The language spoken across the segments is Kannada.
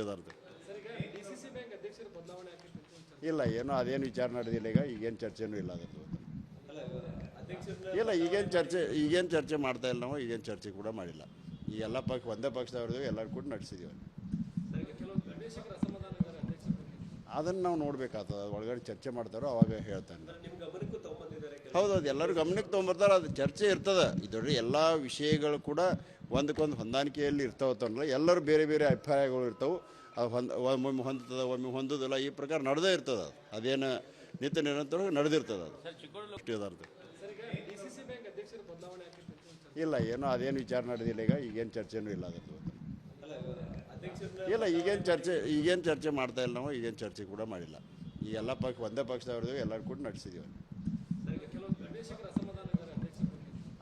ಇದಾರ್ದು ಇಲ್ಲ, ಏನೋ ಅದೇನು ವಿಚಾರ ನಡೆದಿಲ್ಲ. ಈಗೇನು ಚರ್ಚೆನೂ ಇಲ್ಲ ಅದ್ರದ್ದು. ಇಲ್ಲ, ಈಗೇನು ಚರ್ಚೆ ಮಾಡ್ತಾ ಇಲ್ಲ. ನಾವು ಈಗೇನು ಚರ್ಚೆ ಕೂಡ ಮಾಡಿಲ್ಲ. ಈ ಎಲ್ಲ ಒಂದೇ ಪಕ್ಷದವ್ರದ್ದು ಎಲ್ಲರೂ ಕೂಡ ನಡೆಸಿದ್ದೀವಿ. ಅದನ್ನು ನಾವು ನೋಡ್ಬೇಕಾಗ್ತದೆ. ಒಳಗಡೆ ಚರ್ಚೆ ಮಾಡ್ತಾರೋ ಅವಾಗ ಹೇಳ್ತಾನೆ. ಹೌದು, ಅದು ಎಲ್ಲರೂ ಗಮನಕ್ಕೆ ತೊಗೊಂಬರ್ತಾರೆ. ಅದು ಚರ್ಚೆ ಇರ್ತದೆ. ಇದರಲ್ಲಿ ಎಲ್ಲ ವಿಷಯಗಳು ಕೂಡ ಒಂದಕ್ಕೊಂದು ಹೊಂದಾಣಿಕೆಯಲ್ಲಿ ಇರ್ತಾವತ್ತಂದ್ರೆ ಎಲ್ಲರೂ ಬೇರೆ ಬೇರೆ ಅಭಿಪ್ರಾಯಗಳು ಇರ್ತವೆ. ಅದು ಒಮ್ಮೆ ಹೊಂದುತ್ತದೆ, ಒಮ್ಮೆ ಹೊಂದೋದಿಲ್ಲ. ಈ ಪ್ರಕಾರ ನಡೆದೇ ಇರ್ತದೆ. ಅದೇನು ನಿತ್ಯ ನಿರಂತರವಾಗಿ ನಡೆದಿರ್ತದೆ. ಅದು ಇದಾರ್ದು ಇಲ್ಲ, ಏನೋ ಅದೇನು ವಿಚಾರ ನಡೆದಿಲ್ಲ. ಈಗೇನು ಚರ್ಚೆನೂ ಇಲ್ಲ ಅದ್ರದ್ದು. ಇಲ್ಲ, ಈಗೇನು ಚರ್ಚೆ ಮಾಡ್ತಾ ಇಲ್ಲ. ನಾವು ಈಗೇನು ಚರ್ಚೆ ಕೂಡ ಮಾಡಿಲ್ಲ. ಈ ಎಲ್ಲ ಒಂದೇ ಪಕ್ಷದವ್ರದ್ದು ಎಲ್ಲರೂ ಕೂಡ ನಡೆಸಿದ್ದೀವಿ.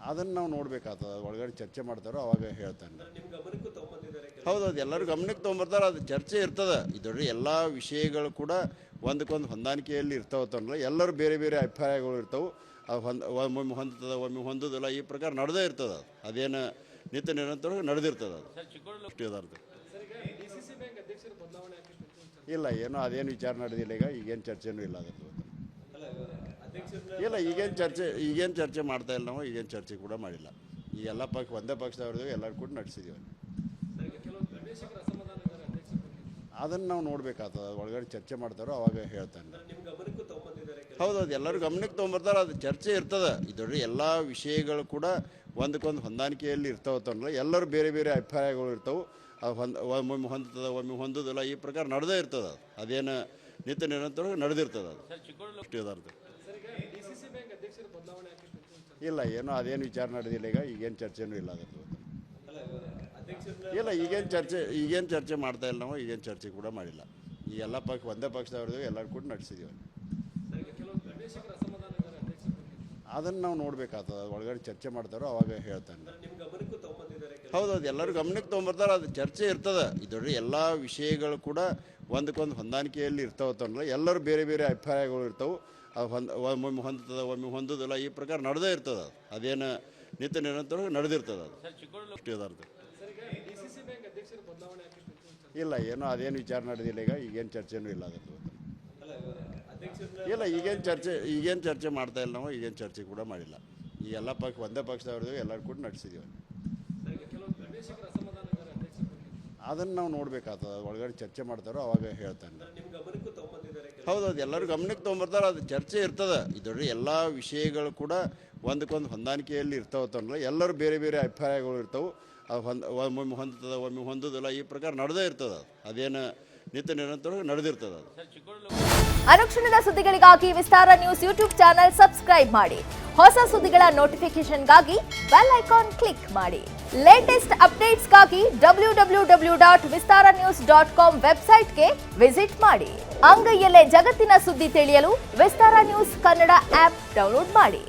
ಅದನ್ನು ನಾವು ನೋಡ್ಬೇಕಾಗ್ತದೆ. ಒಳಗಡೆ ಚರ್ಚೆ ಮಾಡ್ತಾರೋ ಅವಾಗ ಹೇಳ್ತಾನೆ. ಹೌದು, ಅದು ಎಲ್ಲರೂ ಗಮನಕ್ಕೆ ತೊಗೊಂಬರ್ತಾರೆ. ಅದು ಚರ್ಚೆ ಇರ್ತದೆ. ಇದರಲ್ಲಿ ಎಲ್ಲ ವಿಷಯಗಳು ಕೂಡ ಒಂದಕ್ಕೊಂದು ಹೊಂದಾಣಿಕೆಯಲ್ಲಿ ಇರ್ತಾವತ್ತಂದ್ರೆ ಎಲ್ಲರೂ ಬೇರೆ ಬೇರೆ ಅಭಿಪ್ರಾಯಗಳು ಇರ್ತವೆ. ಅದು ಒಮ್ಮೆ ಹೊಂದುತ್ತದೆ, ಒಮ್ಮೆ ಹೊಂದೋದಿಲ್ಲ. ಈ ಪ್ರಕಾರ ನಡೆದೇ ಇರ್ತದೆ. ಅದೇನು ನಿತ್ಯ ನಿರಂತರವಾಗಿ ನಡೆದಿರ್ತದೆ. ಅದು ಇದಾರ್ದು ಇಲ್ಲ, ಏನೋ ಅದೇನು ವಿಚಾರ ನಡೆದಿಲ್ಲ. ಈಗೇನು ಚರ್ಚೆನೂ ಇಲ್ಲ ಅದ್ರದ್ದು. ಇಲ್ಲ, ಈಗೇನು ಚರ್ಚೆ ಮಾಡ್ತಾ ಇಲ್ಲ. ನಾವು ಈಗೇನು ಚರ್ಚೆ ಕೂಡ ಮಾಡಿಲ್ಲ. ಈ ಎಲ್ಲ ಒಂದೇ ಪಕ್ಷದವ್ರದ್ದು ಎಲ್ಲರೂ ಕೂಡ ನಡೆಸಿದ್ದೀವಿ. ಅದನ್ನು ನಾವು ನೋಡ್ಬೇಕಾಗ್ತದೆ. ಒಳಗಡೆ ಚರ್ಚೆ ಮಾಡ್ತಾರೋ ಅವಾಗ ಹೇಳ್ತಾನೆ. ಹೌದು, ಅದು ಎಲ್ಲರೂ ಗಮನಕ್ಕೆ ತೊಗೊಂಬರ್ತಾರೆ. ಅದು ಚರ್ಚೆ ಇರ್ತದೆ. ಇದರಲ್ಲಿ ಎಲ್ಲ ವಿಷಯಗಳು ಕೂಡ ಒಂದಕ್ಕೊಂದು ಹೊಂದಾಣಿಕೆಯಲ್ಲಿ ಇರ್ತಾವತ್ತಂದ್ರೆ ಎಲ್ಲರೂ ಬೇರೆ ಬೇರೆ ಅಭಿಪ್ರಾಯಗಳು ಇರ್ತವೆ. ಅದು ಒಮ್ಮೆ ಹೊಂದುತ್ತದೆ, ಒಮ್ಮೆ ಹೊಂದೋದಿಲ್ಲ. ಈ ಪ್ರಕಾರ ನಡೆದೇ ಇರ್ತದೆ. ಅದೇನು ನಿತ್ಯ ನಿರಂತರವಾಗಿ ನಡೆದಿರ್ತದೆ. ಅದು ಇದಾರ್ದು ಇಲ್ಲ, ಏನೋ ಅದೇನು ವಿಚಾರ ನಡೆದಿಲ್ಲ. ಈಗೇನು ಚರ್ಚೆನೂ ಇಲ್ಲ ಅದ್ರದ್ದು. ಇಲ್ಲ, ಈಗೇನು ಚರ್ಚೆ ಮಾಡ್ತಾ ಇಲ್ಲ. ನಾವು ಈಗೇನು ಚರ್ಚೆ ಕೂಡ ಮಾಡಿಲ್ಲ. ಈ ಎಲ್ಲ ಒಂದೇ ಪಕ್ಷದವ್ರದ್ದು ಎಲ್ಲರೂ ಕೂಡ ನಡೆಸಿದ್ದೀವಿ. ಅದನ್ನು ನಾವು ನೋಡ್ಬೇಕಾಗ್ತದೆ. ಒಳಗಡೆ ಚರ್ಚೆ ಮಾಡ್ತಾರೋ ಅವಾಗ ಹೇಳ್ತಾನೆ. ಹೌದು, ಅದು ಎಲ್ಲರೂ ಗಮನಕ್ಕೆ ತೊಗೊಂಬರ್ತಾರೆ. ಅದು ಚರ್ಚೆ ಇರ್ತದೆ. ಇದರಲ್ಲಿ ಎಲ್ಲ ವಿಷಯಗಳು ಕೂಡ ಒಂದಕ್ಕೊಂದು ಹೊಂದಾಣಿಕೆಯಲ್ಲಿ ಇರ್ತಾವತ್ತಂದ್ರೆ ಎಲ್ಲರೂ ಬೇರೆ ಬೇರೆ ಅಭಿಪ್ರಾಯಗಳು ಇರ್ತವೆ. ಅದು ಒಮ್ಮೆ ಹೊಂದುತ್ತದೆ, ಒಮ್ಮೆ ಹೊಂದೋದಿಲ್ಲ. ಈ ಪ್ರಕಾರ ನಡೆದೇ ಇರ್ತದೆ. ಅದೇನು ನಿತ್ಯ ನಿರಂತರವಾಗಿ ನಡೆದಿರ್ತದೆ. ಅದು ಇದಾರ್ದು ಇಲ್ಲ, ಏನೋ ಅದೇನು ವಿಚಾರ ನಡೆದಿಲ್ಲ. ಈಗೇನು ಚರ್ಚೆನೂ ಇಲ್ಲ ಅದ್ರದ್ದು. ಇಲ್ಲ, ಈಗೇನು ಚರ್ಚೆ ಮಾಡ್ತಾ ಇಲ್ಲ. ನಾವು ಈಗೇನು ಚರ್ಚೆ ಕೂಡ ಮಾಡಿಲ್ಲ. ಈ ಎಲ್ಲ ಒಂದೇ ಪಕ್ಷದವ್ರದ್ದು ಎಲ್ಲರೂ ಕೂಡ ನಡೆಸಿದ್ದೀವಿ. ಅದನ್ನು ನಾವು ನೋಡ್ಬೇಕಾಗ್ತದೆ. ಒಳಗಡೆ ಚರ್ಚೆ ಮಾಡ್ತಾರೋ ಅವಾಗ ಹೇಳ್ತಾನೆ. ಹೌದು, ಅದು ಎಲ್ಲರೂ ಗಮನಕ್ಕೆ ತೊಗೊಂಬರ್ತಾರೆ. ಅದು ಚರ್ಚೆ ಇರ್ತದೆ. ಇದರಲ್ಲಿ ಎಲ್ಲ ವಿಷಯಗಳು ಕೂಡ ಒಂದಕ್ಕೊಂದು ಹೊಂದಾಣಿಕೆಯಲ್ಲಿ ಇರ್ತಾವತ್ತಂದ್ರೆ ಎಲ್ಲರೂ ಬೇರೆ ಬೇರೆ ಅಭಿಪ್ರಾಯಗಳು ಇರ್ತವೆ. ಅದು ಒಮ್ಮೆ ಹೊಂದುತ್ತದೆ, ಒಮ್ಮೆ ಹೊಂದೋದಿಲ್ಲ. ಈ ಪ್ರಕಾರ ನಡೆದೇ ಇರ್ತದೆ. ಅದೇನು ನಿತ್ಯ ನಿರಂತರವಾಗಿ ನಡೆದಿರ್ತದೆ. ಅದು ಅನುಕ್ಷಣದ ಸುದ್ದಿಗಳಿಗಾಗಿ ವಿಸ್ತಾರ ನ್ಯೂಸ್ ಯೂಟ್ಯೂಬ್ ಚಾನೆಲ್ ಸಬ್ಸ್ಕ್ರೈಬ್ ಮಾಡಿ. ಹೊಸ ಸುದ್ದಿಗಳ ನೋಟಿಫಿಕೇಶನ್ಗಾಗಿ ಬೆಲ್ ಐಕಾನ್ ಕ್ಲಿಕ್ ಮಾಡಿ. ಲೇಟೆಸ್ಟ್ ಅಪ್ಡೇಟ್ಸ್ಗಾಗಿ www.vistaranews.com ವೆಬ್ಸೈಟ್ಗೆ ವಿಸಿಟ್ ಮಾಡಿ. ಅಂಗೈಯಲ್ಲೇ ಜಗತ್ತಿನ ಸುದ್ದಿ ತಿಳಿಯಲು ವಿಸ್ತಾರ ನ್ಯೂಸ್ ಕನ್ನಡ ಆಪ್ ಡೌನ್ಲೋಡ್ ಮಾಡಿ.